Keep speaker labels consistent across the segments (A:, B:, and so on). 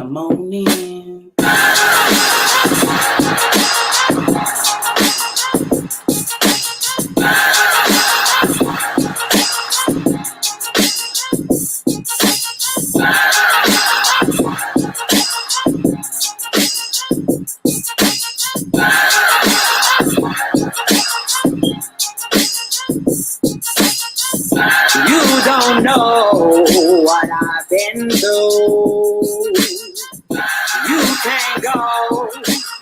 A: Come on in. You don't know what I've been through. You can't go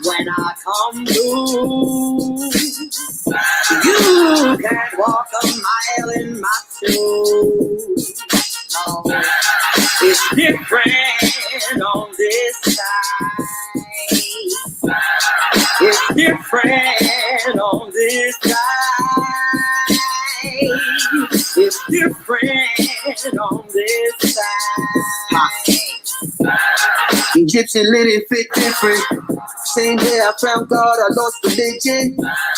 A: when I come through. You can't walk a mile in my shoes. No, it's different on this side. It's different on this side. It's different on this side.
B: Egyptian linen fit different. Same day I found God, I lost religion.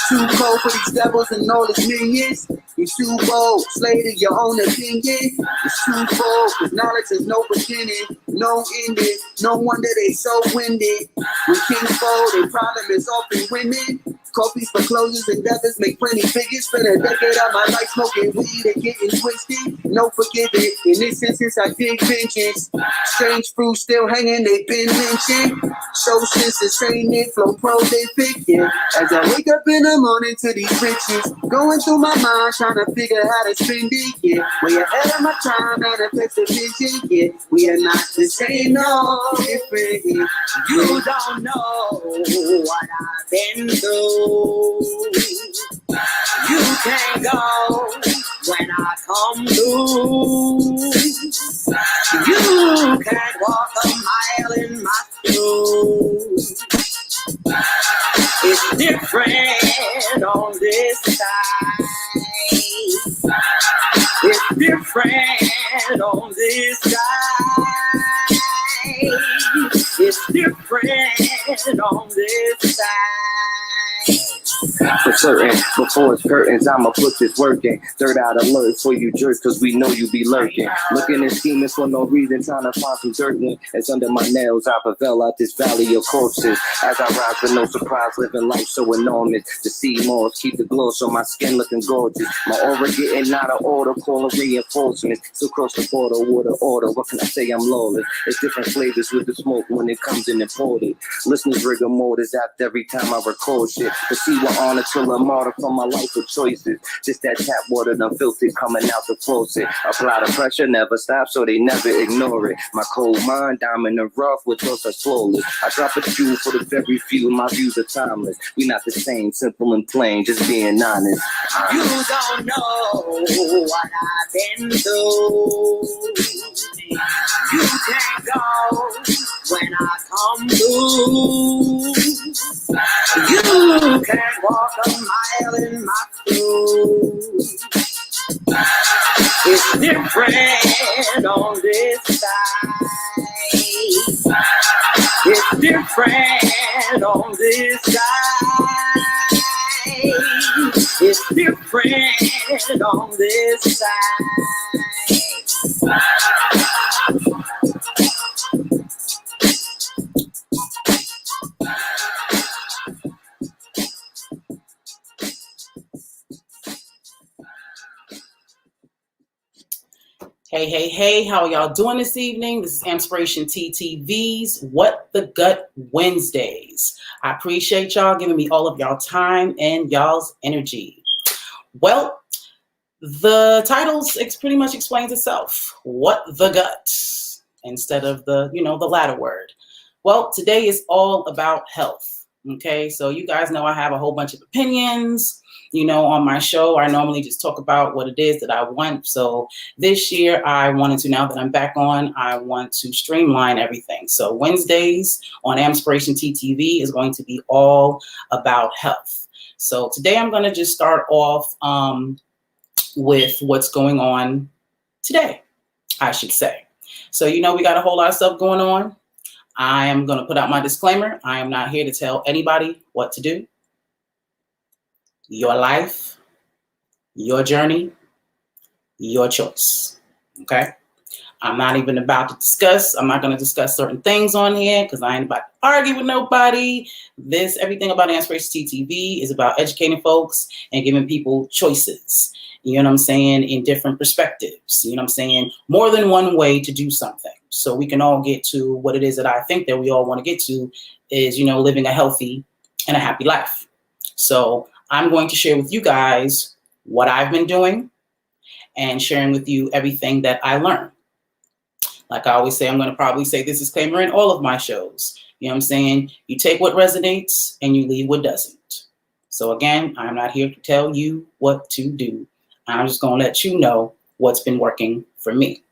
B: Too cold for these devils and all his minions. You're too bold, slay to your own opinion. It's too bold, cause knowledge is no beginning, no ending. No wonder they so winded. When kings fold, their problem is often women. Coffees for closers and devils make plenty figures. Spend a decade of my life smoking weed and getting twisted. No forgiving. In this instance, I dig vengeance. Strange fruit still hanging, they been lynching. Show sense is saying it, flow prolific, yeah. As I wake up in the morning to these riches, going through my mind, trying to figure how to spend it, yeah. Way ahead of my time, manifest the vision, yeah. We are not the same, no, different, yeah.
A: You don't know what I've been through. You can't go when I come through. You can't walk a mile in my shoes. It's different on this side. It's different on this side. It's different on this side.
C: For certain, before it's curtains, I'ma put this work in. Third out alert for you jerks, cause we know you be lurking. Looking and scheming for no reason, trying to find some dirt when it's under my nails. I prevail out this valley of corpses. As I rise with no surprise, living life so enormous. The sea moths keep the glow so my skin looking gorgeous. My aura getting out of order, calling reinforcements. Still cross the border with an order, what can I say, I'm lawless. It's different flavors with the smoke when it comes in imported. Listeners rigor mortis after every time I record shit. But see what honor till I'm martyr for my life of choices. Just that tap water done filthy coming out the faucet. Apply the pressure, never stop, so they never ignore it. My cold mind, diamond and rough, with those are flawless. I drop a jewel for the very few, my views are timeless. We not the same, simple and plain, just being honest.
A: You don't know what I've been through. You can't go when I come through. You can't walk a mile in my shoes. It's different on this side. It's different on this side. It's different on this side. Hey, hey, hey, how are y'all doing this evening? This is AMPspirationTTV's What the Gut Wednesdays. I appreciate y'all giving me all of y'all time and y'all's energy. Well, the title pretty much explains itself. What the gut, instead of the latter word. Well, today is all about health. Okay, so you guys know I have a whole bunch of opinions. On my show, I normally just talk about what it is that I want. So this year I wanted to, now that I'm back on, I want to streamline everything. So Wednesdays on AMPspirationTTV is going to be all about health. So today I'm going to just start off with what's going on today, I should say. So, we got a whole lot of stuff going on. I am going to put out my disclaimer. I am not here to tell anybody what to do. Your life, your journey, your choice. Okay. I'm not even about to discuss. I'm not going to discuss certain things on here because I ain't about to argue with nobody. Everything about Aspiration TTV is about educating folks and giving people choices. You know what I'm saying? In different perspectives. You know what I'm saying? More than one way to do something. So we can all get to what it is that I think that we all want to get to is, living a healthy and a happy life. So I'm going to share with you guys what I've been doing and sharing with you everything that I learned. Like I always say, I'm going to probably say this disclaimer in all of my shows. You know what I'm saying? You take what resonates and you leave what doesn't. So again, I'm not here to tell you what to do. I'm just going to let you know what's been working for me.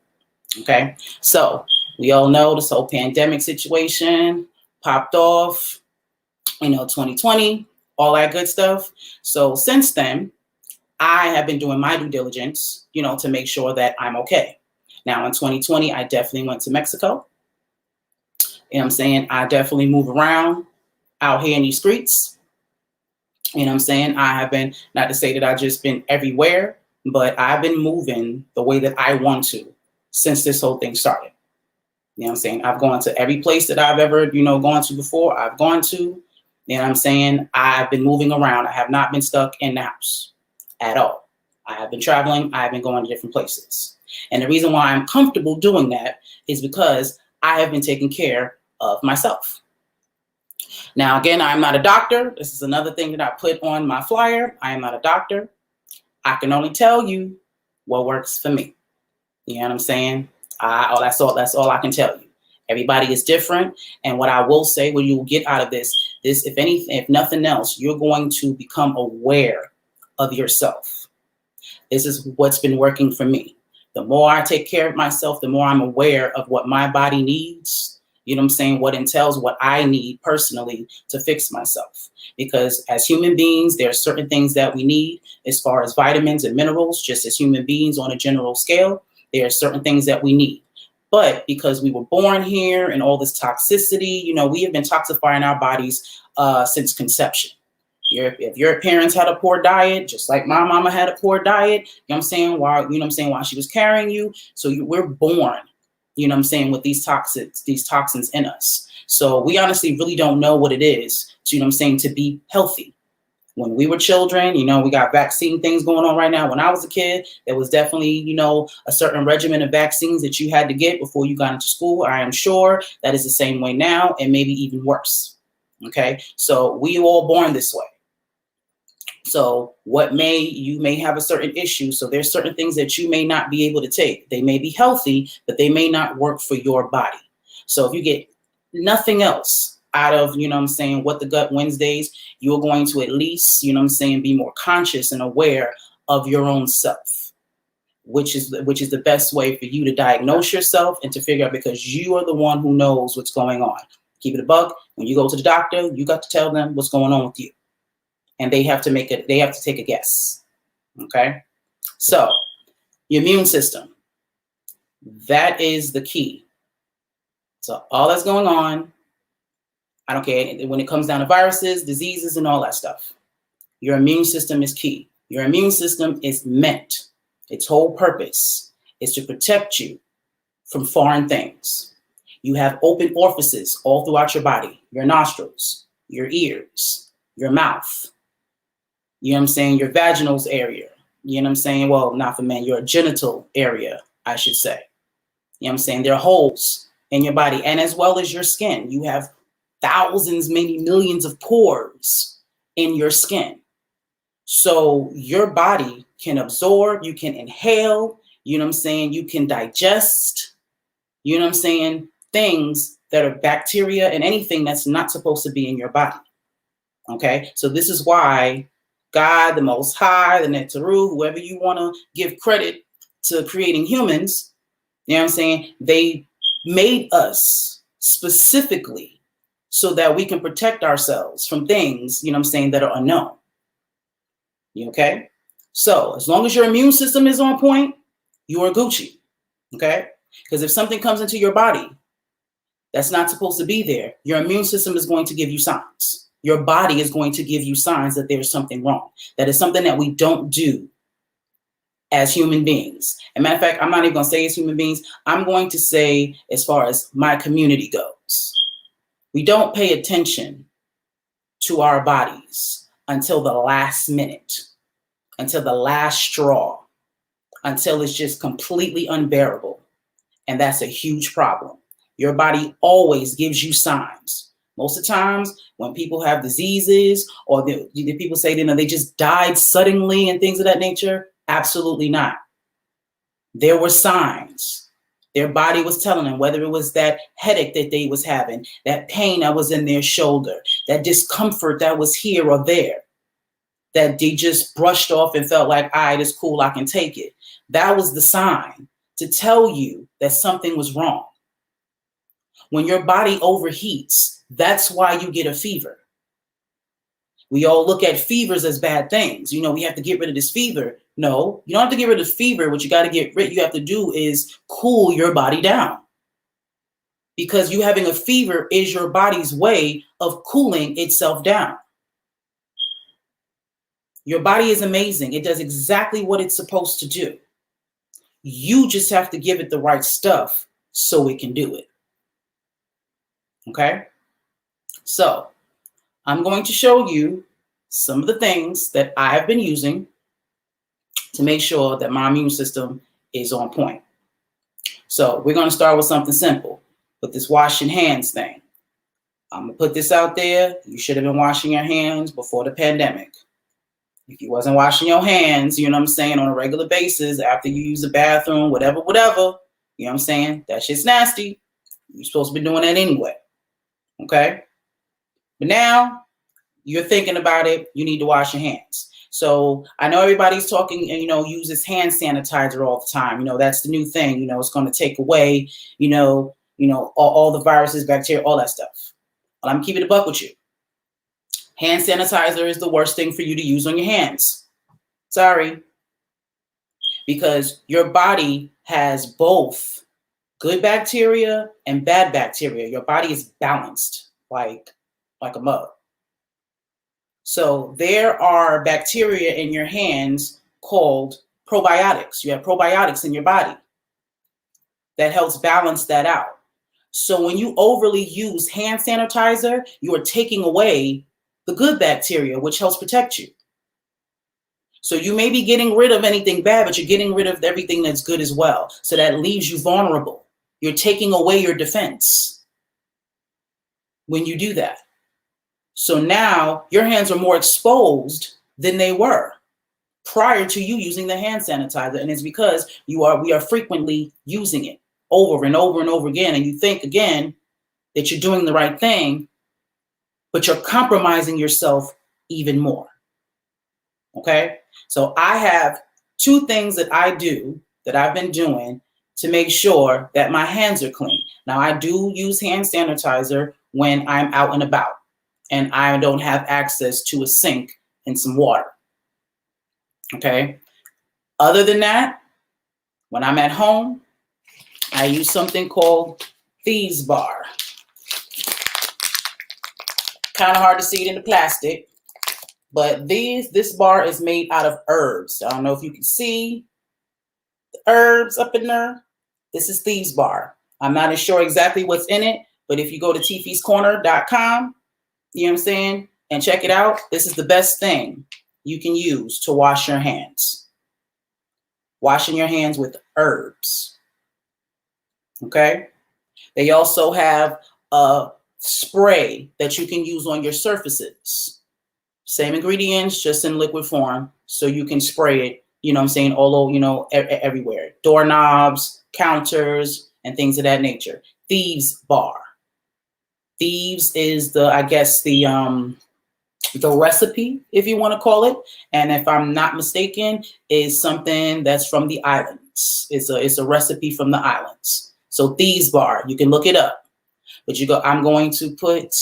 A: Okay? So we all know this whole pandemic situation popped off, 2020, all that good stuff. So since then, I have been doing my due diligence, to make sure that I'm okay. Now in 2020, I definitely went to Mexico. You know what I'm saying? I definitely move around out here in these streets. You know what I'm saying? I have been, not to say that I've just been everywhere, but I've been moving the way that I want to since this whole thing started. You know what I'm saying? I've gone to every place that I've ever, gone to before. I've gone to, you know what I'm saying? I've been moving around. I have not been stuck in the house at all. I have been traveling. I've been going to different places. And the reason why I'm comfortable doing that is because I have been taking care of myself. Now, again, I'm not a doctor. This is another thing that I put on my flyer. I am not a doctor. I can only tell you what works for me. You know what I'm saying? That's all I can tell you. Everybody is different. And what I will say, what you will get out of this, if nothing else, you're going to become aware of yourself. This is what's been working for me. The more I take care of myself, the more I'm aware of what my body needs. You know what I'm saying? What entails what I need personally to fix myself. Because as human beings, there are certain things that we need as far as vitamins and minerals, just as human beings on a general scale. There are certain things that we need. But because we were born here and all this toxicity, we have been toxifying our bodies since conception. If your parents had a poor diet, just like my mama had a poor diet, while she was carrying you. So we're born, with these toxins in us. So we honestly really don't know what it is to be healthy. When we were children, we got vaccine things going on right now. When I was a kid, there was definitely, a certain regimen of vaccines that you had to get before you got into school. I am sure that is the same way now and maybe even worse. Okay, so we all born this way. So you may have a certain issue. So there's certain things that you may not be able to take. They may be healthy, but they may not work for your body. So if you get nothing else out of, what the Gut Wednesdays, you're going to at least, be more conscious and aware of your own self, which is the best way for you to diagnose yourself and to figure out, because you are the one who knows what's going on. Keep it a buck. When you go to the doctor, you got to tell them what's going on with you. And they have to take a guess. Okay. So your immune system, that is the key. So all that's going on, I don't care when it comes down to viruses, diseases, and all that stuff. Your immune system is key. Your immune system is meant, its whole purpose is to protect you from foreign things. You have open orifices all throughout your body, your nostrils, your ears, your mouth. You know what I'm saying? Your vaginal area. You know what I'm saying? Well, not for men, your genital area, I should say. You know what I'm saying? There are holes in your body, and as well as your skin. You have thousands, maybe millions of pores in your skin. So your body can absorb, you can inhale, you know what I'm saying? You can digest, you know what I'm saying? Things that are bacteria and anything that's not supposed to be in your body. Okay? So this is why God, the Most High, the Netaru, whoever you want to give credit to creating humans, you know what I'm saying? They made us specifically so that we can protect ourselves from things, you know what I'm saying, that are unknown. You okay? So as long as your immune system is on point, you are Gucci. Okay? Because if something comes into your body that's not supposed to be there, your immune system is going to give you signs. Your body is going to give you signs that there's something wrong. That is something that we don't do as human beings. As a matter of fact, I'm not even going to say as human beings. I'm going to say as far as my community goes. We don't pay attention to our bodies until the last minute, until the last straw, until it's just completely unbearable. And that's a huge problem. Your body always gives you signs. Most of the times when people have diseases or the people say, they just died suddenly and things of that nature, absolutely not. There were signs. Their body was telling them, whether it was that headache that they was having, that pain that was in their shoulder, that discomfort that was here or there, that they just brushed off and felt like, all right, it's cool, I can take it. That was the sign to tell you that something was wrong. When your body overheats, that's why you get a fever. We all look at fevers as bad things. We have to get rid of this fever. No, you don't have to get rid of fever. What you have to do is cool your body down. Because you having a fever is your body's way of cooling itself down. Your body is amazing. It does exactly what it's supposed to do. You just have to give it the right stuff so it can do it. Okay? So I'm going to show you some of the things that I have been using to make sure that my immune system is on point. So we're going to start with something simple, with this washing hands thing. I'm going to put this out there. You should have been washing your hands before the pandemic. If you wasn't washing your hands, on a regular basis, after you use the bathroom, whatever, that shit's nasty. You're supposed to be doing that anyway. Okay? But now you're thinking about it, you need to wash your hands. So I know everybody's talking and, uses hand sanitizer all the time. That's the new thing. It's going to take away, all the viruses, bacteria, all that stuff. But I'm keeping it a buck with you. Hand sanitizer is the worst thing for you to use on your hands. Sorry. Because your body has both good bacteria and bad bacteria. Your body is balanced like a mug. So there are bacteria in your hands called probiotics. You have probiotics in your body that helps balance that out. So when you overly use hand sanitizer, you are taking away the good bacteria, which helps protect you. So you may be getting rid of anything bad, but you're getting rid of everything that's good as well. So that leaves you vulnerable. You're taking away your defense when you do that. So now your hands are more exposed than they were prior to you using the hand sanitizer. And it's because we are frequently using it over and over and over again. And you think again that you're doing the right thing, but you're compromising yourself even more. Okay? So I have two things that I do that I've been doing to make sure that my hands are clean. Now I do use hand sanitizer when I'm out and about and I don't have access to a sink and some water. Okay? Other than that, when I'm at home, I use something called Thieves Bar. Kind of hard to see it in the plastic, but this bar is made out of herbs. I don't know if you can see the herbs up in there. This is Thieves Bar. I'm not as sure exactly what's in it, but if you go to tfeescorner.com, and check it out, this is the best thing you can use to wash your hands. Washing your hands with herbs. Okay? They also have a spray that you can use on your surfaces. Same ingredients, just in liquid form, so you can spray it, all over, everywhere. Doorknobs, counters, and things of that nature. Thieves Bar. Thieves is the recipe, if you want to call it. And if I'm not mistaken, is something that's from the islands. It's a recipe from the islands. So Thieves Bar, you can look it up. But I'm going to put,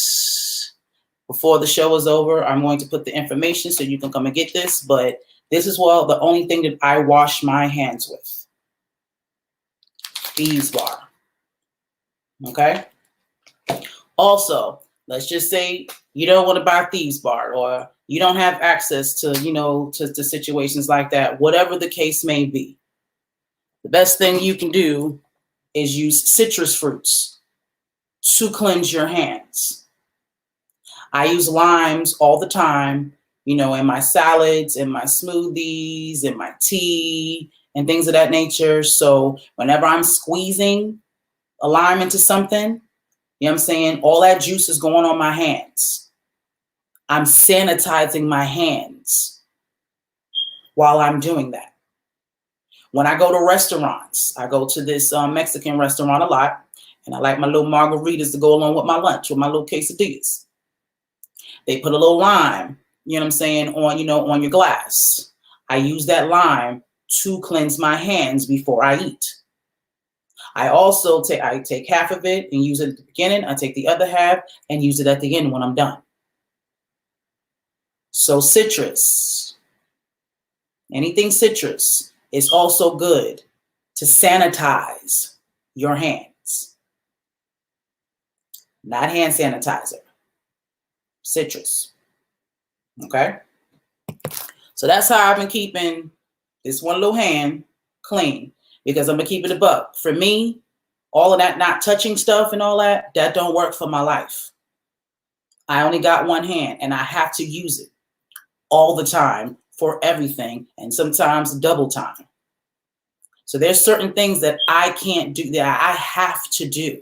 A: before the show is over, I'm going to put the information so you can come and get this. But this is the only thing that I wash my hands with. Thieves Bar. Okay? Also, let's just say you don't want to buy Thieves Bar, or You don't have access to, you know, to situations like that, whatever the case may be. The best thing you can do is use citrus fruits to cleanse your hands. I use limes all the time, you know, in my salads, in my smoothies, in my tea, and things of that nature. So whenever I'm squeezing a lime into something, you know what I'm saying, all that juice is going on my hands. I'm sanitizing my hands while I'm doing that. When I go to restaurants, I go to this Mexican restaurant a lot, and I like my little margaritas to go along with my lunch, with my little quesadillas. They put a little lime, you know what I'm saying, on, you know, on your glass. I use that lime to cleanse my hands before I eat. I also take half of it and use it at the beginning. I take the other half and use it at the end when I'm done. So citrus, anything citrus is also good to sanitize your hands. Not hand sanitizer, citrus. Okay? So that's how I've been keeping this one little hand clean, because I'm going to keep it a buck. For me, all of that not touching stuff and all that, that don't work for my life. I only got one hand and I have to use it all the time for everything, and sometimes double time. So there's certain things that I can't do, that I have to do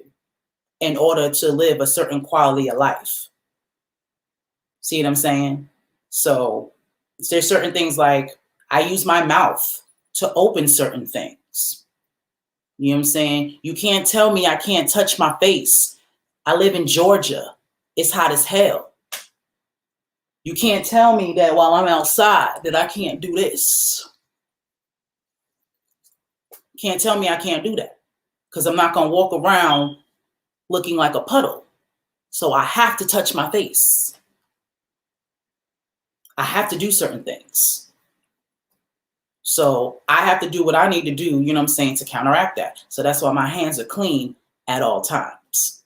A: in order to live a certain quality of life. See what I'm saying? So there's certain things like I use my mouth to open certain things. You know what I'm saying? You can't tell me I can't touch my face. I live in Georgia. It's hot as hell. You can't tell me that while I'm outside that I can't do this. You can't tell me I can't do that, because I'm not going to walk around looking like a puddle. So I have to touch my face. I have to do certain things. So I have to do what I need to do, you know what I'm saying, to counteract that. So that's why my hands are clean at all times.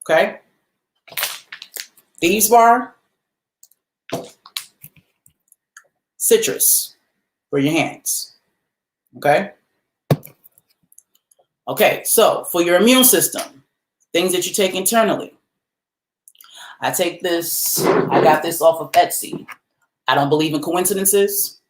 A: Okay? Thieves Bar, citrus for your hands. Okay? Okay, so for your immune system, things that you take internally. I take this, I got this off of Etsy. I don't believe in coincidences.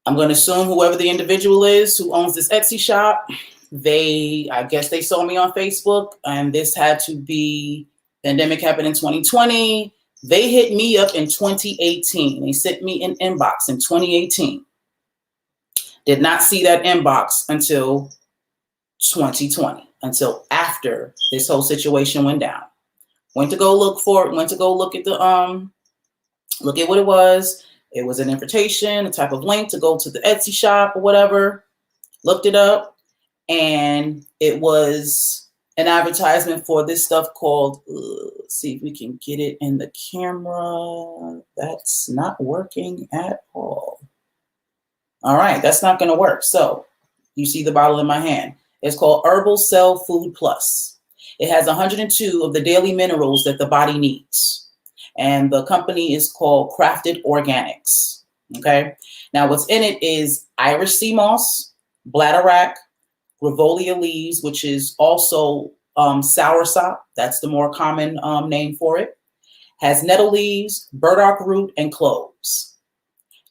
A: I'm going to assume whoever the individual is who owns this Etsy shop, I guess they saw me on Facebook, and this had to be, pandemic happened in 2020. They hit me up in 2018. They sent me an inbox in 2018. Did not see that inbox until 2020, until after this whole situation went down. Went to go look for it, went to go look at the, look at what it was. It was an invitation, a type of link to go to the Etsy shop or whatever. Looked it up, and it was an advertisement for this stuff called, let's see if we can get it in the camera. That's not working at all. All right, that's not going to work. So you see the bottle in my hand. It's called Herbal Cell Food Plus. It has 102 of the daily minerals that the body needs. And the company is called Crafted Organics. Okay. Now what's in it is Irish sea moss, bladderwrack, gravolia leaves, which is also soursop. That's the more common name for it. Has nettle leaves, burdock root, and cloves.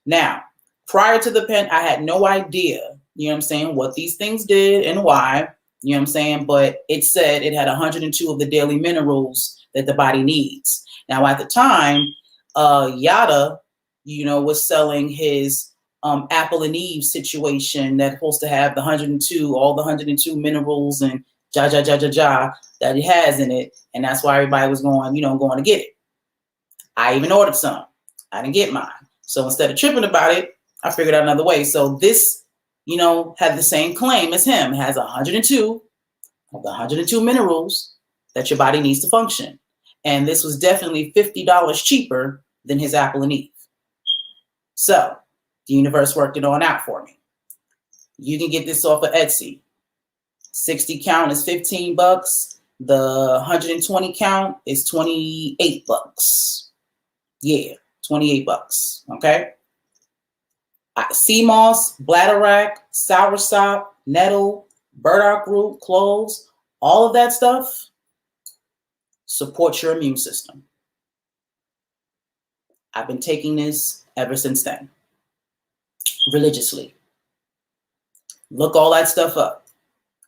A: Now, prior to the pen, I had no idea, you know what I'm saying, what these things did and why, you know what I'm saying, but it said it had 102 of the daily minerals that the body needs. Now, at the time, Yada, you know, was selling his Apple and Eve situation that's supposed to have the 102, all the 102 minerals and that it has in it. And that's why everybody was going, you know, going to get it. I even ordered some. I didn't get mine. So instead of tripping about it, I figured out another way. So this, you know, had the same claim as him. It has 102 of the 102 minerals that your body needs to function. And this was definitely $50 cheaper than his Apple and Eve. So the universe worked it on out for me. You can get this off of Etsy. 60 count is $15. The 120 count is 28 bucks. Yeah, 28 bucks. Okay. Sea moss, bladderwrack, soursop, nettle, burdock root, cloves, all of that stuff supports your immune system. I've been taking this ever since then, religiously. Look all that stuff up.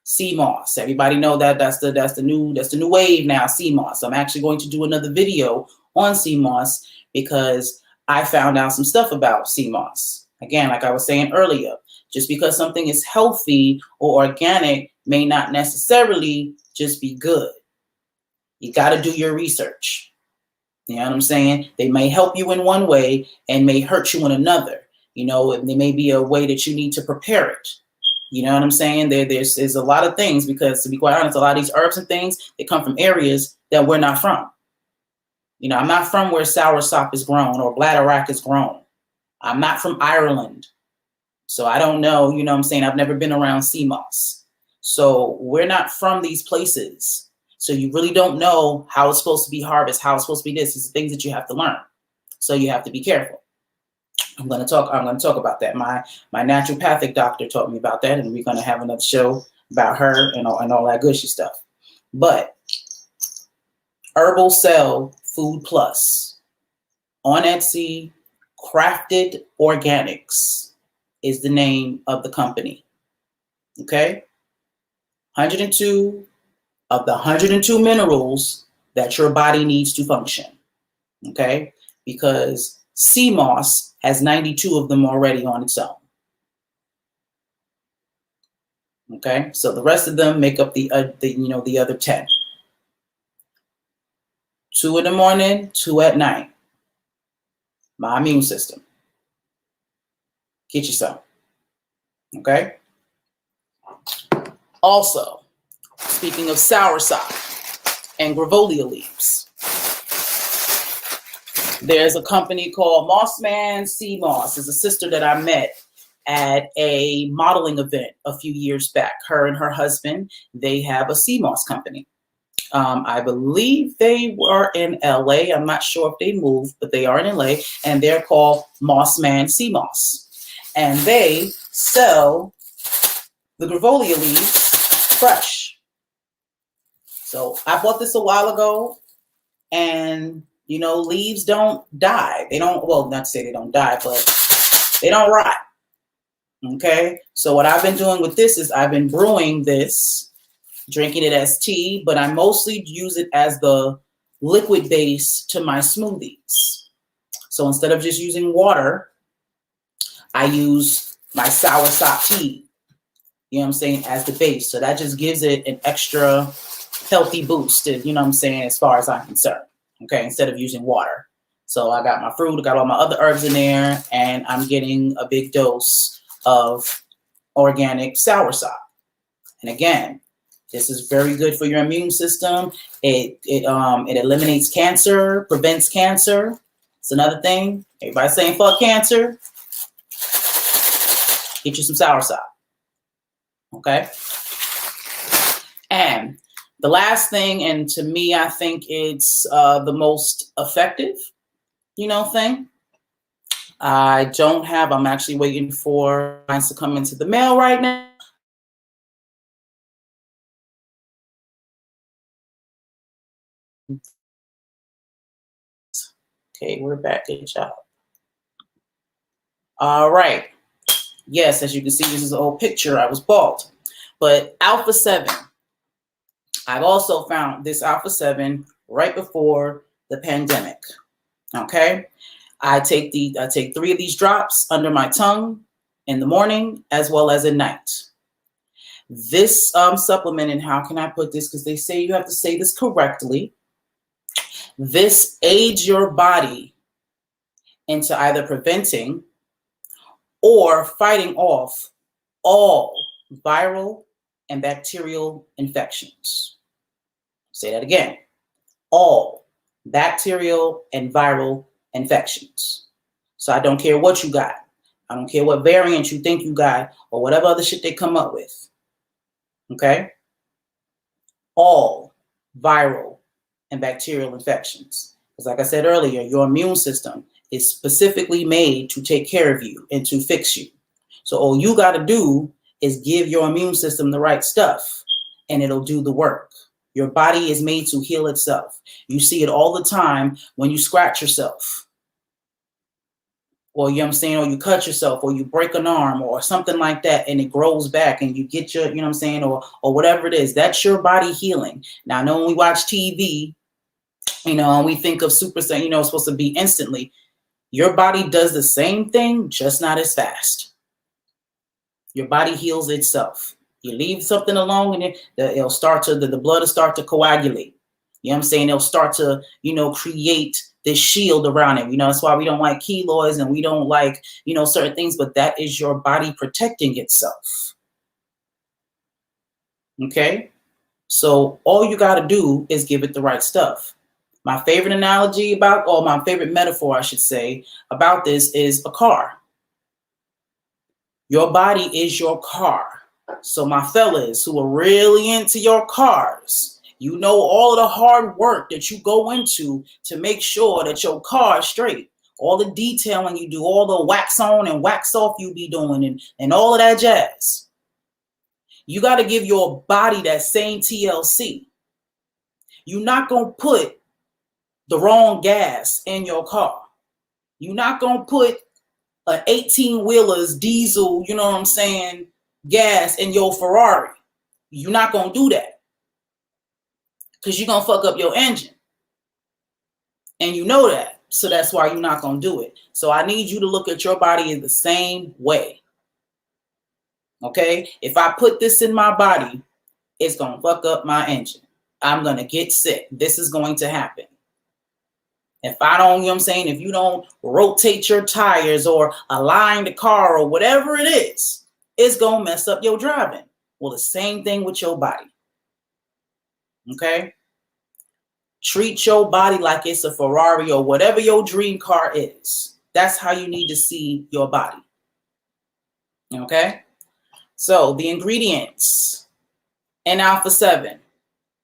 A: Sea moss. Everybody know that that's the new wave now. Sea moss. I'm actually going to do another video on sea moss because I found out some stuff about sea moss. Again, like I was saying earlier, just because something is healthy or organic may not necessarily just be good. You got to do your research. You know what I'm saying? They may help you in one way and may hurt you in another. You know, there may be a way that you need to prepare it. You know what I'm saying? There's a lot of things, because to be quite honest, a lot of these herbs and things, they come from areas that we're not from. You know, I'm not from where soursop is grown or bladderwrack is grown. I'm not from Ireland. So I don't know, you know what I'm saying? I've never been around sea moss. So we're not from these places. So you really don't know how it's supposed to be harvested, how it's supposed to be this. It's things that you have to learn. So you have to be careful. I'm going to talk about that. My naturopathic doctor taught me about that, and we're going to have another show about her and all that gushy stuff. But Herbal Cell Food Plus on Etsy, Crafted Organics is the name of the company. Okay? 102 of the 102 minerals that your body needs to function. Okay? Because sea moss has 92 of them already on its own. Okay, so the rest of them make up the other 10. 2 in the morning, 2 at night. My immune system. Get you some. Okay. Also, speaking of soursop and gravolia leaves, there's a company called Mossman Sea Moss. It's a sister that I met at a modeling event a few years back. Her and her husband, they have a sea moss company. I believe they were in LA. I'm not sure if they moved, but they are in LA, and they're called Mossman Sea Moss. And they sell the gravolia leaves fresh. So I bought this a while ago, and you know, leaves don't die. They don't, well, not to say they don't die, but they don't rot. Okay. So what I've been doing with this is I've been brewing this, drinking it as tea, but I mostly use it as the liquid base to my smoothies. So instead of just using water, I use my soursop tea, you know what I'm saying, as the base. So that just gives it an extra healthy boost, you know what I'm saying, as far as I'm concerned. Okay, instead of using water. So I got my fruit, I got all my other herbs in there, and I'm getting a big dose of organic soursop. And again, this is very good for your immune system. It eliminates cancer, prevents cancer. It's another thing. Everybody saying fuck cancer. Get you some soursop. Okay. And the last thing, and to me, I think it's the most effective, thing. I'm actually waiting for mine to come into the mail right now. Okay, we're back. Good job. All right. Yes, as you can see, this is an old picture. I was bald. But Alpha 7. I've also found this Alpha 7 right before the pandemic. Okay. I take 3 of these drops under my tongue in the morning as well as at night. This supplement, and how can I put this? Because they say you have to say this correctly. This aids your body into either preventing or fighting off all viral and bacterial infections. Say that again. All bacterial and viral infections. So I don't care what you got. I don't care what variant you think you got or whatever other shit they come up with. Okay? All viral and bacterial infections. Because like I said earlier, your immune system is specifically made to take care of you and to fix you. So all you got to do is give your immune system the right stuff and it'll do the work. Your body is made to heal itself. You see it all the time when you scratch yourself, or you know what I'm saying, or you cut yourself, or you break an arm or something like that, and it grows back and you get your, you know what I'm saying, or whatever it is. That's your body healing. Now, I know when we watch TV, you know, and we think of super, you know, it's supposed to be instantly. Your body does the same thing, just not as fast. Your body heals itself. You leave something alone and it'll start to, the blood will start to coagulate. You know what I'm saying? It'll start to, you know, create this shield around it. You know, that's why we don't like keloids and we don't like, you know, certain things, but that is your body protecting itself. Okay? So all you got to do is give it the right stuff. My favorite analogy about, or my favorite metaphor, I should say, about this is a car. Your body is your car. So my fellas who are really into your cars, you know all of the hard work that you go into to make sure that your car is straight. All the detailing you do, all the wax on and wax off you be doing and all of that jazz. You got to give your body that same TLC. You're not going to put the wrong gas in your car. You're not going to put an 18-wheeler's diesel, you know what I'm saying, gas in your Ferrari. You're not going to do that because you're going to fuck up your engine. And you know that. So that's why you're not going to do it. So I need you to look at your body in the same way. Okay? If I put this in my body, it's going to fuck up my engine. I'm going to get sick. This is going to happen. If I don't, you know what I'm saying, if you don't rotate your tires or align the car or whatever it is, it's going to mess up your driving. Well, the same thing with your body. Okay? Treat your body like it's a Ferrari or whatever your dream car is. That's how you need to see your body. Okay? So the ingredients in Alpha 7.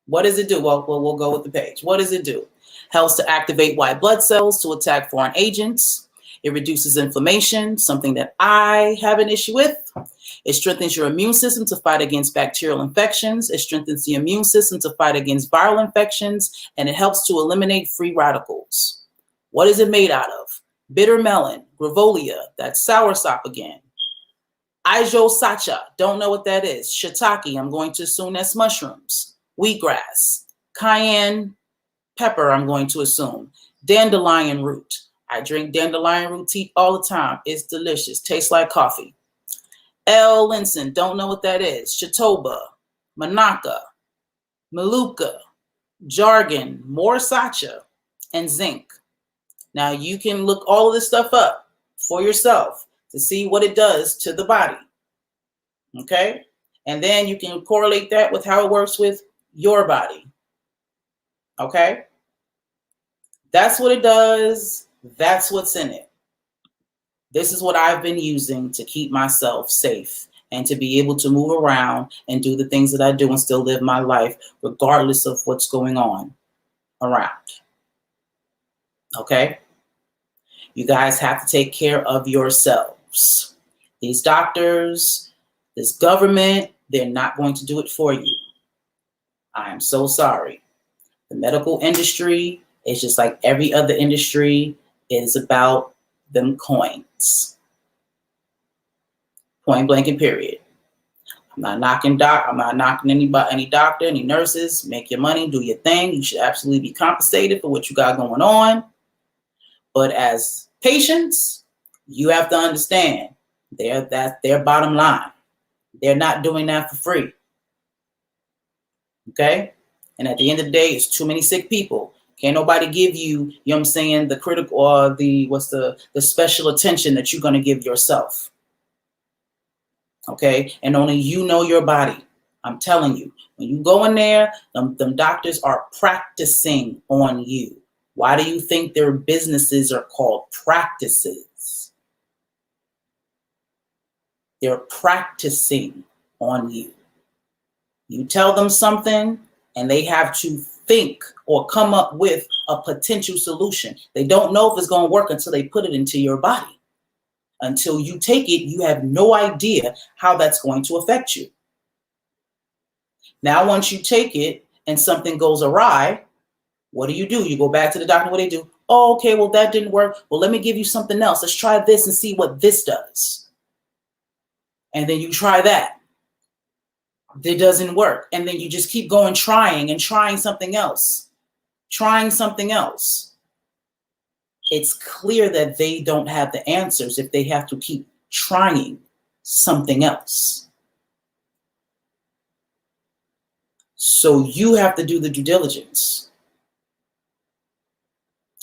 A: What does it do? Well, we'll go with the page. What does it do? Helps to activate white blood cells to attack foreign agents. It reduces inflammation, something that I have an issue with. It strengthens your immune system to fight against bacterial infections. It strengthens the immune system to fight against viral infections, and it helps to eliminate free radicals. What is it made out of? Bitter melon, gravolia, that's soursop again. Ijo sacha, don't know what that is. Shiitake, I'm going to assume that's mushrooms. Wheatgrass, cayenne pepper, I'm going to assume. Dandelion root. I drink dandelion root tea all the time. It's delicious. Tastes like coffee. L-linson, don't know what that is. Chitoba, Manaka, Maluka, Jargon, more sacha, and zinc. Now you can look all of this stuff up for yourself to see what it does to the body. Okay? And then you can correlate that with how it works with your body. Okay? That's what it does. That's what's in it. This is what I've been using to keep myself safe and to be able to move around and do the things that I do and still live my life regardless of what's going on around. Okay? You guys have to take care of yourselves. These doctors, this government, they're not going to do it for you. I am so sorry. The medical industry is just like every other industry. It is about them coins. Point blank and period. I'm not knocking anybody, any doctor, any nurses. Make your money, do your thing. You should absolutely be compensated for what you got going on. But as patients, you have to understand that's their bottom line. They're not doing that for free. Okay? And at the end of the day, it's too many sick people. Can't nobody give you, you know what I'm saying, the critical or the special attention that you're going to give yourself. Okay? And only you know your body. I'm telling you, when you go in there, them doctors are practicing on you. Why do you think their businesses are called practices? They're practicing on you. You tell them something and they have to think or come up with a potential solution. They don't know if it's going to work until they put it into your body. Until you take it, you have no idea how that's going to affect you. Now, once you take it and something goes awry, what do? You go back to the doctor. What do they do? Oh, okay, well, that didn't work. Well, let me give you something else. Let's try this and see what this does. And then you try that. It doesn't work. And then you just keep going, trying and trying something else, trying something else. It's clear that they don't have the answers if they have to keep trying something else. So you have to do the due diligence.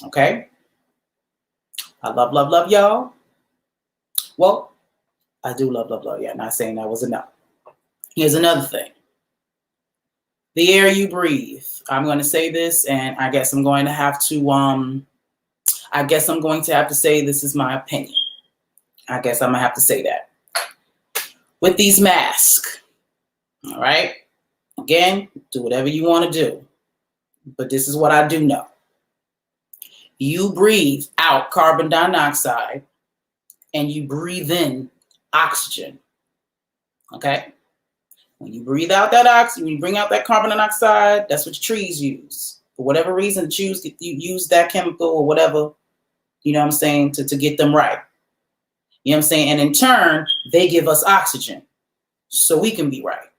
A: Okay? I love y'all. Well, I do love y'all. Not saying that was enough. Here's another thing. The air you breathe. I'm going to say this, and I guess I'm going to have to say this is my opinion. I guess I'm going to have to say that. With these masks, all right? Again, do whatever you want to do. But this is what I do know. You breathe out carbon dioxide and you breathe in oxygen. Okay? When you breathe out that oxygen, when you bring out that carbon dioxide, that's what trees use. For whatever reason, you use that chemical or whatever, you know what I'm saying, to get them right. You know what I'm saying? And in turn, they give us oxygen so we can be right.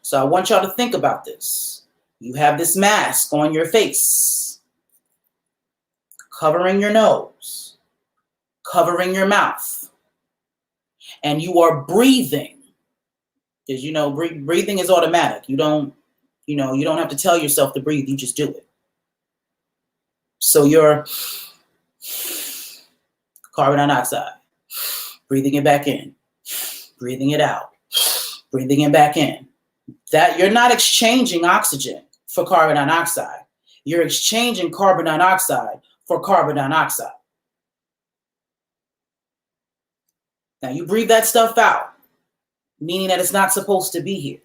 A: So I want y'all to think about this. You have this mask on your face, covering your nose, covering your mouth, and you are breathing. Because, you know, breathing is automatic. You don't have to tell yourself to breathe. You just do it. So you're carbon dioxide, breathing it back in, breathing it out, breathing it back in. That you're not exchanging oxygen for carbon dioxide. You're exchanging carbon dioxide for carbon dioxide. Now you breathe that stuff out, meaning that it's not supposed to be here.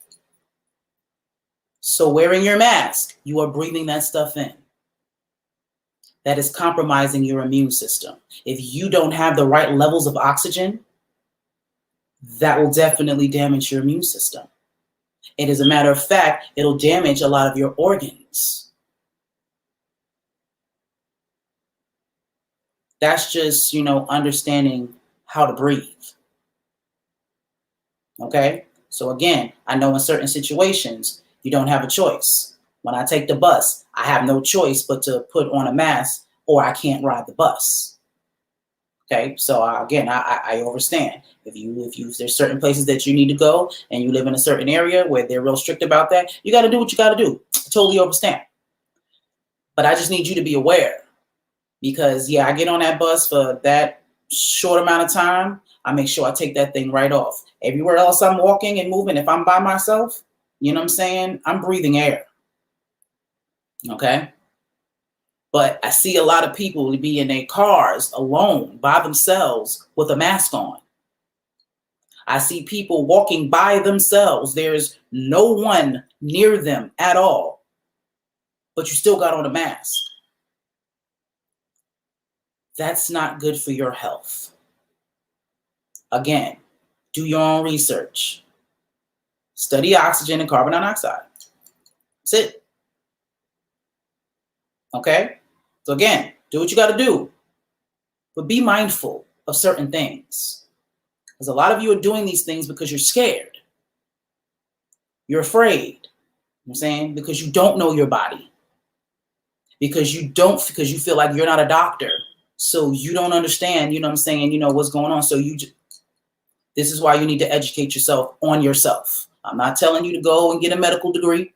A: So wearing your mask, you are breathing that stuff in. That is compromising your immune system. If you don't have the right levels of oxygen, that will definitely damage your immune system. And as a matter of fact, it'll damage a lot of your organs. That's just, understanding how to breathe. Okay? So again, I know in certain situations, you don't have a choice. When I take the bus, I have no choice but to put on a mask or I can't ride the bus. Okay, so again, I understand. If there's certain places that you need to go and you live in a certain area where they're real strict about that, you got to do what you got to do. I totally understand. But I just need you to be aware because, I get on that bus for that short amount of time. I make sure I take that thing right off. Everywhere else I'm walking and moving, if I'm by myself, you know what I'm saying? I'm breathing air. Okay? But I see a lot of people be in their cars alone by themselves with a mask on. I see people walking by themselves. There's no one near them at all, but you still got on a mask. That's not good for your health. Again, do your own research. Study oxygen and carbon dioxide. That's it. Okay? So again, do what you got to do, but be mindful of certain things. Because a lot of you are doing these things because you're scared. You're afraid. You know what I'm saying? Because you don't know your body. Because you feel like you're not a doctor. So you don't understand, you know what I'm saying, what's going on. So this is why you need to educate yourself on yourself. I'm not telling you to go and get a medical degree.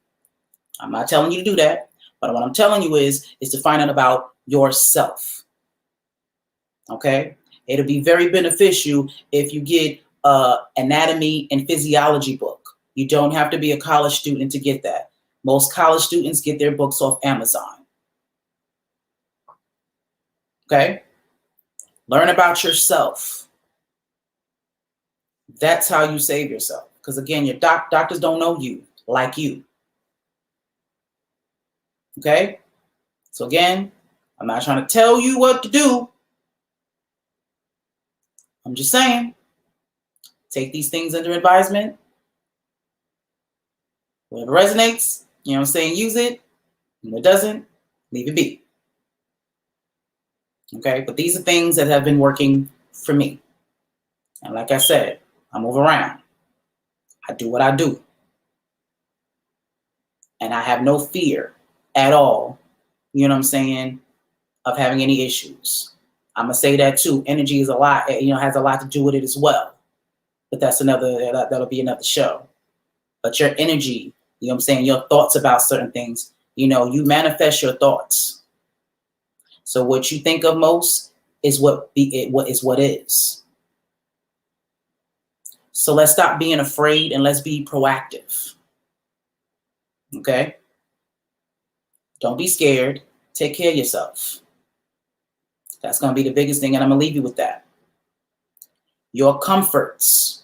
A: I'm not telling you to do that. But what I'm telling you is to find out about yourself. Okay? It'll be very beneficial if you get an anatomy and physiology book. You don't have to be a college student to get that. Most college students get their books off Amazon. Okay? Learn about yourself. That's how you save yourself. Because again, your doctors don't know you like you. Okay? So again, I'm not trying to tell you what to do. I'm just saying, take these things under advisement. Whatever resonates, you know what I'm saying, use it. And what doesn't, leave it be. Okay? But these are things that have been working for me. And like I said, I move around. I do what I do. And I have no fear at all, you know what I'm saying, of having any issues. I'm going to say that too. Energy is a lot, has a lot to do with it as well. But that'll be another show. But your energy, you know what I'm saying, your thoughts about certain things, you manifest your thoughts. So what you think of most is what is. So let's stop being afraid and let's be proactive. Okay? Don't be scared. Take care of yourself. That's going to be the biggest thing, and I'm going to leave you with that. Your comforts.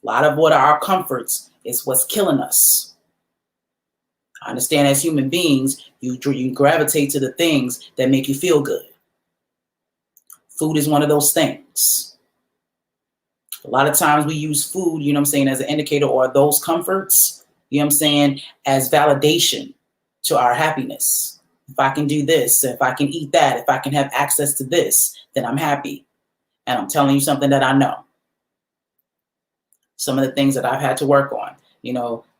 A: A lot of what are our comforts is what's killing us. I understand as human beings, you gravitate to the things that make you feel good. Food is one of those things. A lot of times we use food, you know what I'm saying, as an indicator, or those comforts, you know what I'm saying, as validation to our happiness. If I can do this, if I can eat that, if I can have access to this, then I'm happy. And I'm telling you something that I know. Some of the things that I've had to work on,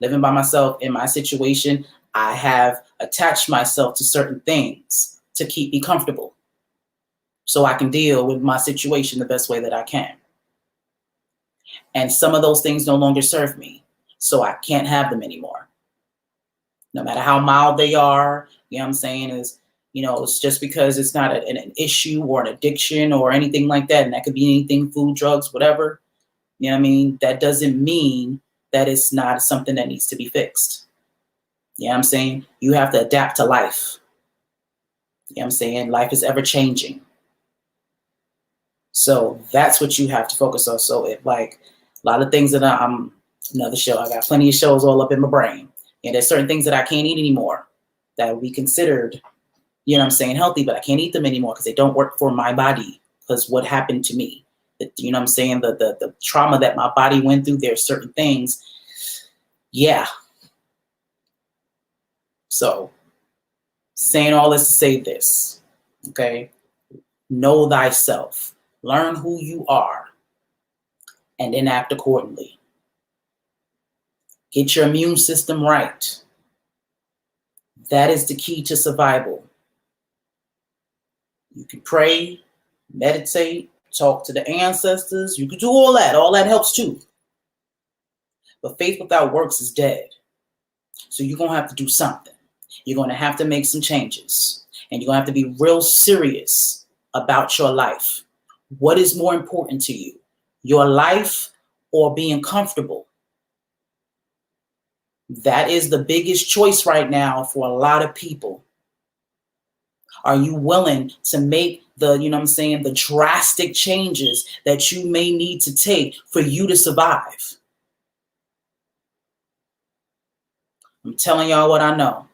A: living by myself in my situation, I have attached myself to certain things to keep me comfortable so I can deal with my situation the best way that I can. And some of those things no longer serve me, so I can't have them anymore. No matter how mild they are, you know what I'm saying, it's just because it's not an issue or an addiction or anything like that. And that could be anything, food, drugs, whatever. You know what I mean? That doesn't mean that it's not something that needs to be fixed. You know what I'm saying? You have to adapt to life. You know what I'm saying? Life is ever changing. So that's what you have to focus on. So a lot of things that I'm another show, I got plenty of shows all up in my brain. And there's certain things that I can't eat anymore that would be considered, you know what I'm saying, healthy, but I can't eat them anymore because they don't work for my body because what happened to me. You know what I'm saying? The trauma that my body went through, there are certain things. Yeah. So saying all this to say this, okay? Know thyself. Learn who you are and then act accordingly. Get your immune system right. That is the key to survival. You can pray, meditate, talk to the ancestors. You can do all that. All that helps too. But faith without works is dead. So you're going to have to do something. You're going to have to make some changes. And you're going to have to be real serious about your life. What is more important to you? Your life or being comfortable? That is the biggest choice right now for a lot of people. Are you willing to make the drastic changes that you may need to take for you to survive? I'm telling y'all what I know.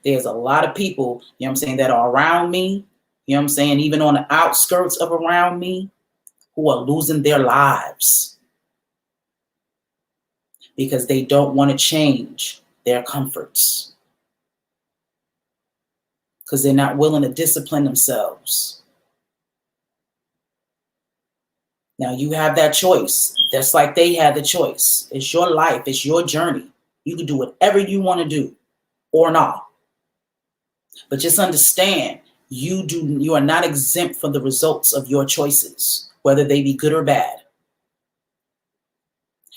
A: There's a lot of people, that are around me, even on the outskirts of around me, who are losing their lives because they don't want to change their comforts. Because they're not willing to discipline themselves. Now you have that choice. Just like they had the choice. It's your life. It's your journey. You can do whatever you want to do or not. But just understand, you are not exempt from the results of your choices, whether they be good or bad.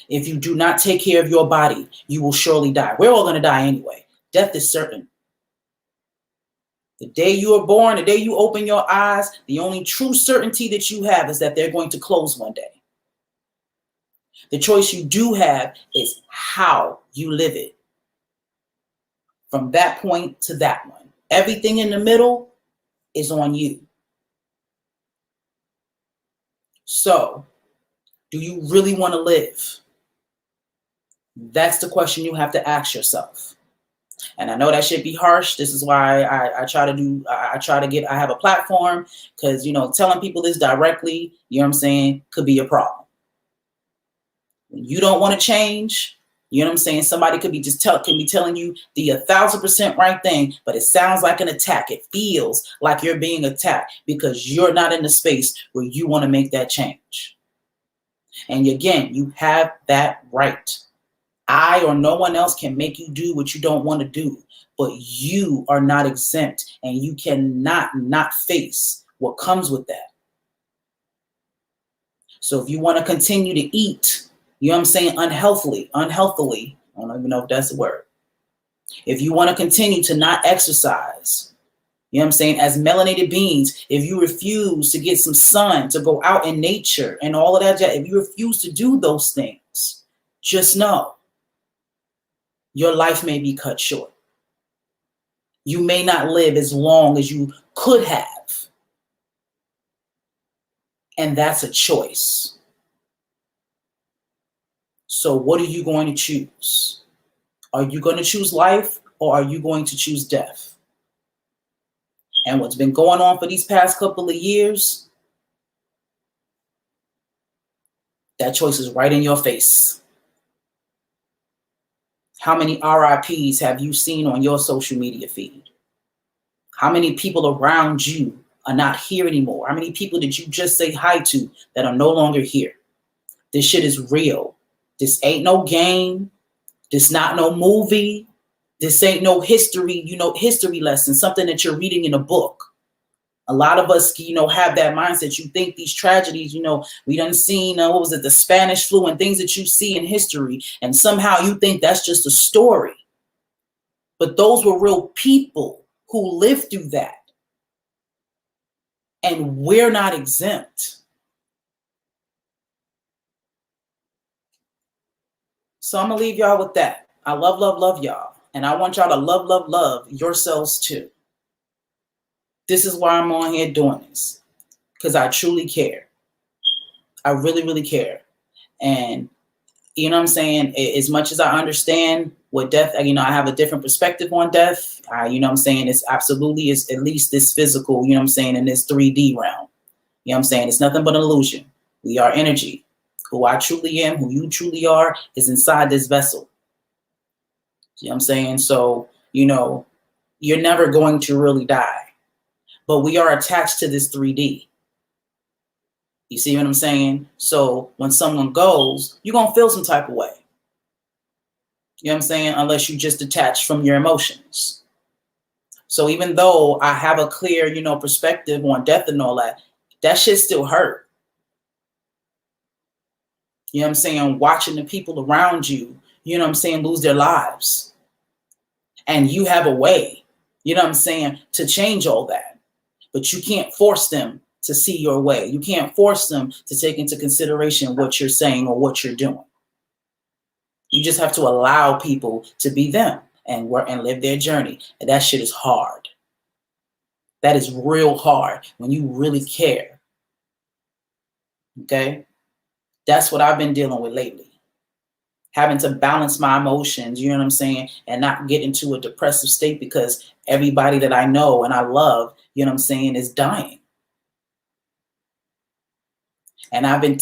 A: If you do not take care of your body, you will surely die. We're all going to die anyway. Death is certain. The day you are born, the day you open your eyes, the only true certainty that you have is that they're going to close one day. The choice you do have is how you live it. From that point to that one. Everything in the middle is on you. So, do you really want to live? That's the question you have to ask yourself. And I know that should be harsh. This is why I have a platform, because, telling people this directly, could be a problem. When you don't want to change, somebody could be telling you the 1,000% right thing, but it sounds like an attack. It feels like you're being attacked because you're not in the space where you want to make that change. And again, you have that right. I or no one else can make you do what you don't want to do, but you are not exempt, and you cannot not face what comes with that. So if you want to continue to eat, unhealthily, I don't even know if that's a word. If you want to continue to not exercise, as melanated beings, if you refuse to get some sun, to go out in nature and all of that, if you refuse to do those things, just know your life may be cut short. You may not live as long as you could have. And that's a choice. So what are you going to choose? Are you going to choose life, or are you going to choose death? And what's been going on for these past couple of years, that choice is right in your face. How many RIPs have you seen on your social media feed? How many people around you are not here anymore? How many people did you just say hi to that are no longer here? This shit is real. This ain't no game. This not no movie. This ain't no history, history lesson, something that you're reading in a book. A lot of us, have that mindset. You think these tragedies, we done seen, the Spanish flu and things that you see in history. And somehow you think that's just a story. But those were real people who lived through that. And we're not exempt. So I'm going to leave y'all with that. I love y'all. And I want y'all to love yourselves too. This is why I'm on here doing this. Because I truly care. I really, really care. And, as much as I understand what death, I have a different perspective on death. It's absolutely, it's at least this physical, in this 3D realm. It's nothing but an illusion. We are energy. Who I truly am, who you truly are, is inside this vessel. So, you're never going to really die. But we are attached to this 3D. You see what I'm saying? So when someone goes, you're going to feel some type of way. Unless you just detach from your emotions. So even though I have a clear, perspective on death and all that, that shit still hurt. Watching the people around you, lose their lives. And you have a way, to change all that. But you can't force them to see your way. You can't force them to take into consideration what you're saying or what you're doing. You just have to allow people to be them and work and live their journey. And that shit is hard. That is real hard when you really care. Okay? That's what I've been dealing with lately. Having to balance my emotions, and not get into a depressive state because everybody that I know and I love, is dying. And I've been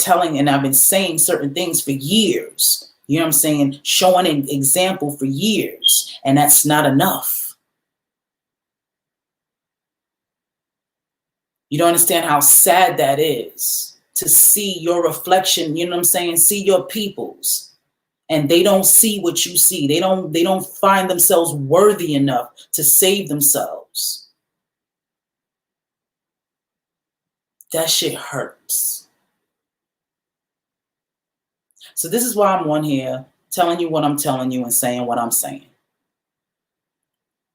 A: saying certain things for years, showing an example for years, and that's not enough. You don't understand how sad that is to see your reflection, see your peoples, and they don't see what you see. They don't find themselves worthy enough to save themselves. That shit hurts. So this is why I'm on here telling you what I'm telling you and saying what I'm saying.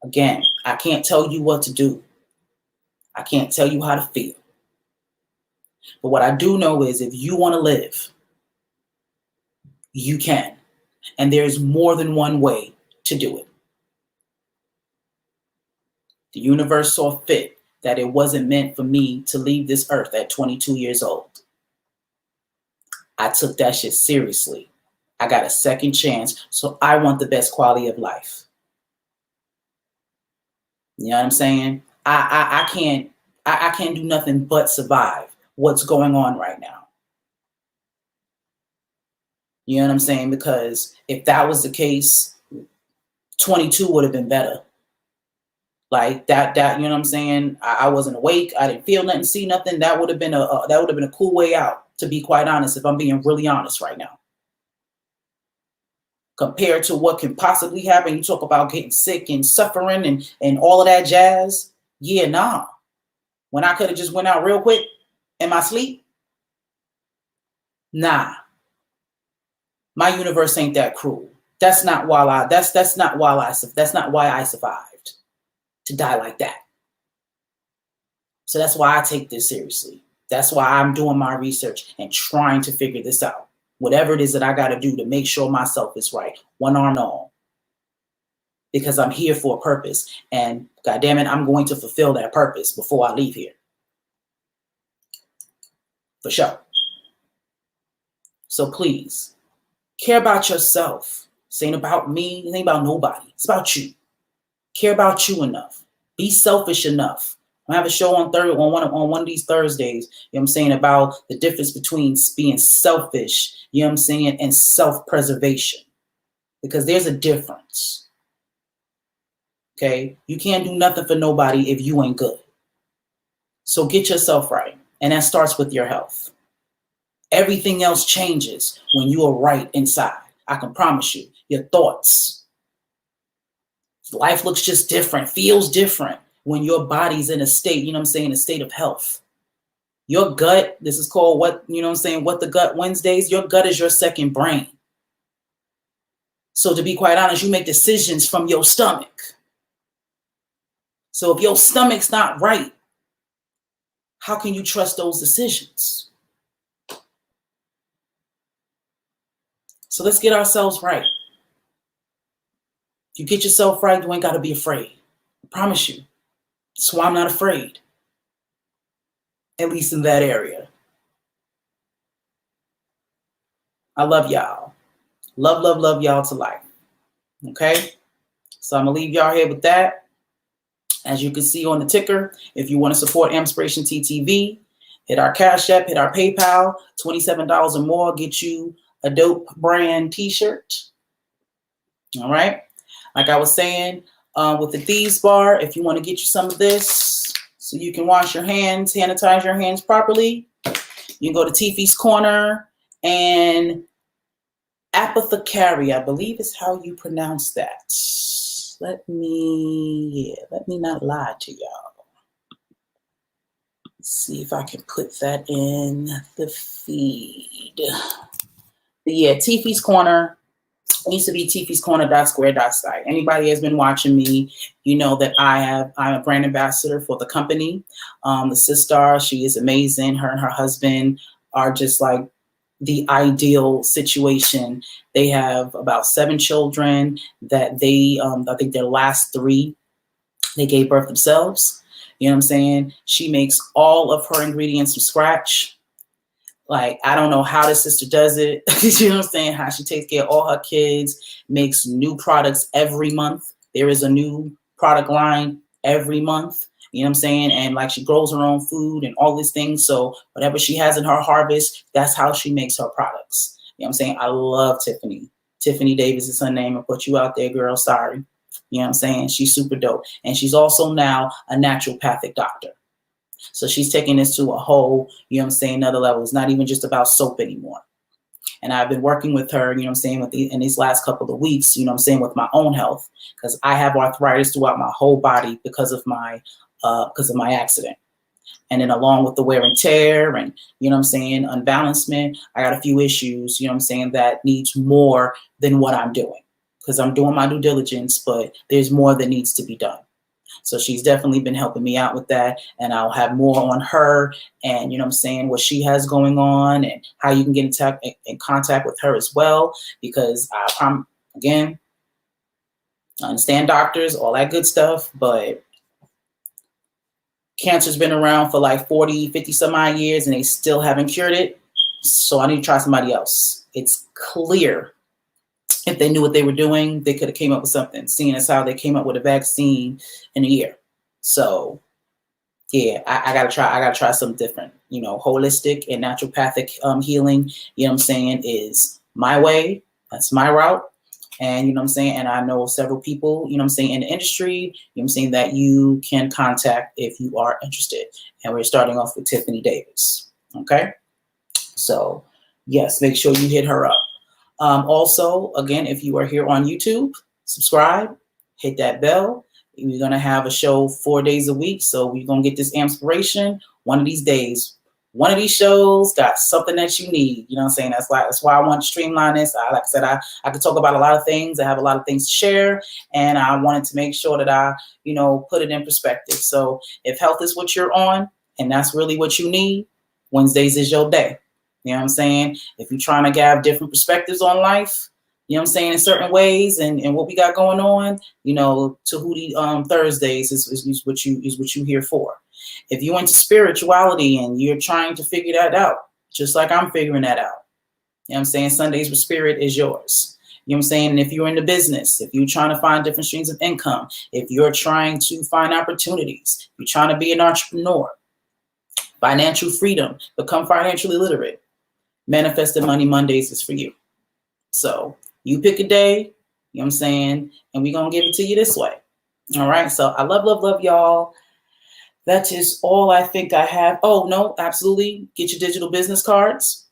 A: Again, I can't tell you what to do. I can't tell you how to feel. But what I do know is if you want to live, you can. And there's more than one way to do it. The universe saw fit that it wasn't meant for me to leave this earth at 22 years old. I took that shit seriously. I got a second chance, so I want the best quality of life. You know what I'm saying? I can't do nothing but survive what's going on right now. You know what I'm saying? Because if that was the case, 22 would have been better. Like that, you know what I'm saying? I wasn't awake. I didn't feel nothing, see nothing. That would have been a cool way out, to be quite honest, if I'm being really honest right now. Compared to what can possibly happen. You talk about getting sick and suffering and all of that jazz. Yeah, nah. When I could have just went out real quick in my sleep. Nah. My universe ain't that cruel. That's not why I survived to die like that. So that's why I take this seriously. That's why I'm doing my research and trying to figure this out. Whatever it is that I got to do to make sure myself is right. One arm and all. Because I'm here for a purpose. And God damn it, I'm going to fulfill that purpose before I leave here. For sure. So please, care about yourself. This ain't about me. It ain't about nobody. It's about you. Care about you enough. Be selfish enough. I have a show on one of these Thursdays, you know what I'm saying, about the difference between being selfish, you know what I'm saying, and self-preservation. Because there's a difference. Okay? You can't do nothing for nobody if you ain't good. So get yourself right. And that starts with your health. Everything else changes when you are right inside. I can promise you. Your thoughts. Life looks just different, feels different when your body's in a state, you know what I'm saying, a state of health. Your gut, this is called what, you know what I'm saying, What the Gut Wednesdays. Your gut is your second brain. So to be quite honest, you make decisions from your stomach. So if your stomach's not right, how can you trust those decisions? So let's get ourselves right. If you get yourself right, you ain't got to be afraid. I promise you. That's why I'm not afraid. At least in that area. I love y'all. Love y'all to life. Okay? So I'm going to leave y'all here with that. As you can see on the ticker, if you want to support AMPspirationTTV, hit our Cash App, hit our PayPal. $27 or more, get you a dope brand t-shirt. All right? Like I was saying, with the Thieves Bar, if you want to get you some of this so you can wash your hands, sanitize your hands properly, you can go to Tiffy's Corner and Apothecary, I believe is how you pronounce that. Let me not lie to y'all. Let's see if I can put that in the feed. But yeah, Tiffy's Corner. It used to be Tiffy's Corner.square.site. Anybody has been watching me, you know that I'm a brand ambassador for the company. The sister, she is amazing. Her and her husband are just like the ideal situation. They have about 7 children that they, I think their last 3, they gave birth themselves. You know what I'm saying? She makes all of her ingredients from scratch. Like, I don't know how the sister does it. You know what I'm saying? How she takes care of all her kids, makes new products every month. There is a new product line every month. You know what I'm saying? And like, she grows her own food and all these things. So whatever she has in her harvest, that's how she makes her products. You know what I'm saying? I love Tiffany. Tiffany Davis is her name. I put you out there, girl. Sorry. You know what I'm saying? She's super dope. And she's also now a naturopathic doctor. So she's taking this to a whole, you know what I'm saying, another level. It's not even just about soap anymore. And I've been working with her, you know what I'm saying, in these last couple of weeks, you know what I'm saying, with my own health, because I have arthritis throughout my whole body because of my accident. And then along with the wear and tear and, you know what I'm saying, unbalancement, I got a few issues, you know what I'm saying, that needs more than what I'm doing, because I'm doing my due diligence, but there's more that needs to be done. So she's definitely been helping me out with that. And I'll have more on her and, you know what I'm saying, what she has going on and how you can get in contact with her as well. Because again, I understand doctors, all that good stuff, but cancer's been around for like 40, 50 some odd years and they still haven't cured it. So I need to try somebody else. It's clear. If they knew what they were doing, they could have came up with something, seeing as how they came up with a vaccine in a year. So yeah, I gotta try something different. You know, holistic and naturopathic healing, you know what I'm saying, is my way. That's my route. And you know what I'm saying, and I know several people, you know what I'm saying, in the industry, you know what I'm saying, that you can contact if you are interested. And we're starting off with Tiffany Davis. Okay. So yes, make sure you hit her up. Also, again, if you are here on YouTube, subscribe, hit that bell. We're going to have a show 4 days a week. So we're going to get this inspiration one of these days. One of these shows got something that you need. You know what I'm saying? That's why I want to streamline this. Like I said, I could talk about a lot of things. I have a lot of things to share. And I wanted to make sure that I, you know, put it in perspective. So if health is what you're on and that's really what you need, Wednesdays is your day. You know what I'm saying? If you're trying to have different perspectives on life, you know what I'm saying, in certain ways and what we got going on, you know, Tahuti Thursdays is what you here for. If you're into spirituality and you're trying to figure that out, just like I'm figuring that out, you know what I'm saying, Sundays with Spirit is yours. You know what I'm saying? And if you're in the business, if you're trying to find different streams of income, if you're trying to find opportunities, you're trying to be an entrepreneur, financial freedom, become financially literate, Manifested Money Mondays is for you. So you pick a day, you know what I'm saying, and we're going to give it to you this way. All right. So I love y'all. That is all I think I have. Oh, no, absolutely. Get your digital business cards.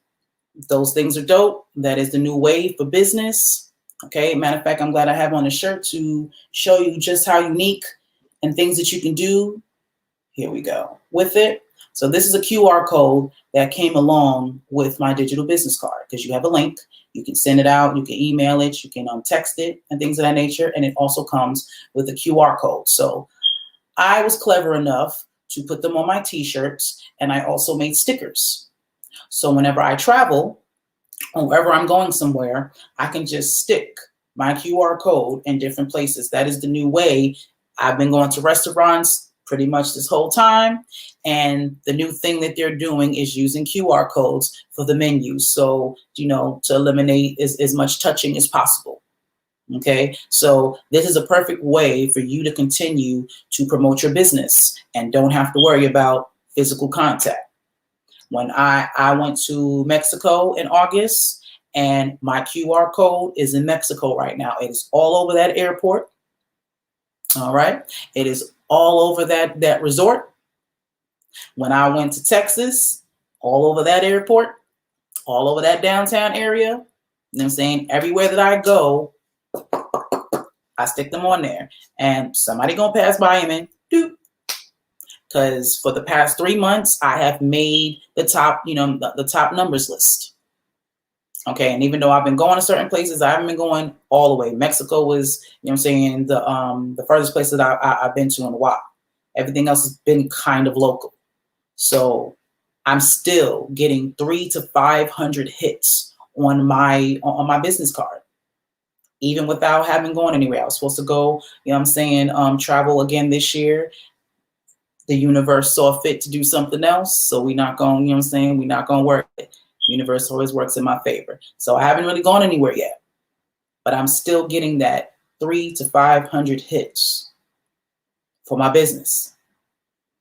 A: Those things are dope. That is the new wave for business. Okay. Matter of fact, I'm glad I have on a shirt to show you just how unique and things that you can do. Here we go with it. So this is a QR code that came along with my digital business card because you have a link. You can send it out. You can email it. You can text it and things of that nature. And it also comes with a QR code. So I was clever enough to put them on my T-shirts, and I also made stickers. So whenever I travel, or wherever I'm going somewhere, I can just stick my QR code in different places. That is the new way. I've been going to restaurants pretty much this whole time. And the new thing that they're doing is using QR codes for the menu. So, you know, to eliminate as much touching as possible. Okay, so this is a perfect way for you to continue to promote your business and don't have to worry about physical contact. When I went to Mexico in August and my QR code is in Mexico right now. It is all over that airport. All right. It is all over that resort. When I went to Texas, all over that airport, all over that downtown area. You know what I'm saying? Everywhere that I go, I stick them on there. And somebody gonna pass by him and do. Because for the past 3 months, I have made the top, you know, the top numbers list. Okay, and even though I've been going to certain places, I haven't been going all the way. Mexico was, you know what I'm saying, the furthest place that I've been to in a while. Everything else has been kind of local. So I'm still getting 300 to 500 hits on my business card, even without having gone anywhere. I was supposed to go, you know what I'm saying, travel again this year. The universe saw fit to do something else. So we're not going, you know what I'm saying, we're not going to work it. Universe always works in my favor. So I haven't really gone anywhere yet, but I'm still getting that 300 to 500 hits for my business.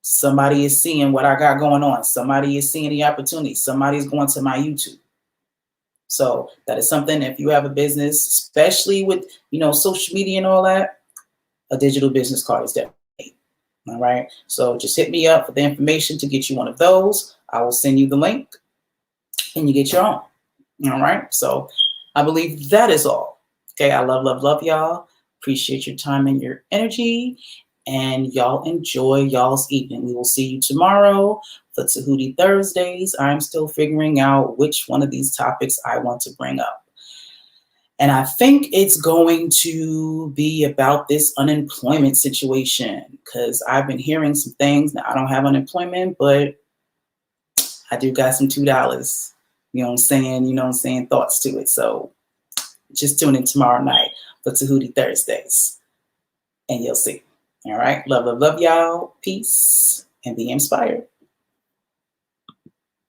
A: Somebody is seeing what I got going on. Somebody is seeing the opportunity. Somebody's going to my YouTube. So that is something, if you have a business, especially with, you know, social media and all that, a digital business card is definitely. All right. So just hit me up for the information to get you one of those. I will send you the link and you get your own. All right. So I believe that is all. Okay. I love y'all. Appreciate your time and your energy. And y'all enjoy y'all's evening. We will see you tomorrow for Tahuti Thursdays. I'm still figuring out which one of these topics I want to bring up. And I think it's going to be about this unemployment situation, because I've been hearing some things. Now, I don't have unemployment, but I do got some $2, you know what I'm saying, thoughts to it. So just tune in tomorrow night for Tahuti Thursdays and you'll see. All right. Love y'all. Peace and be inspired.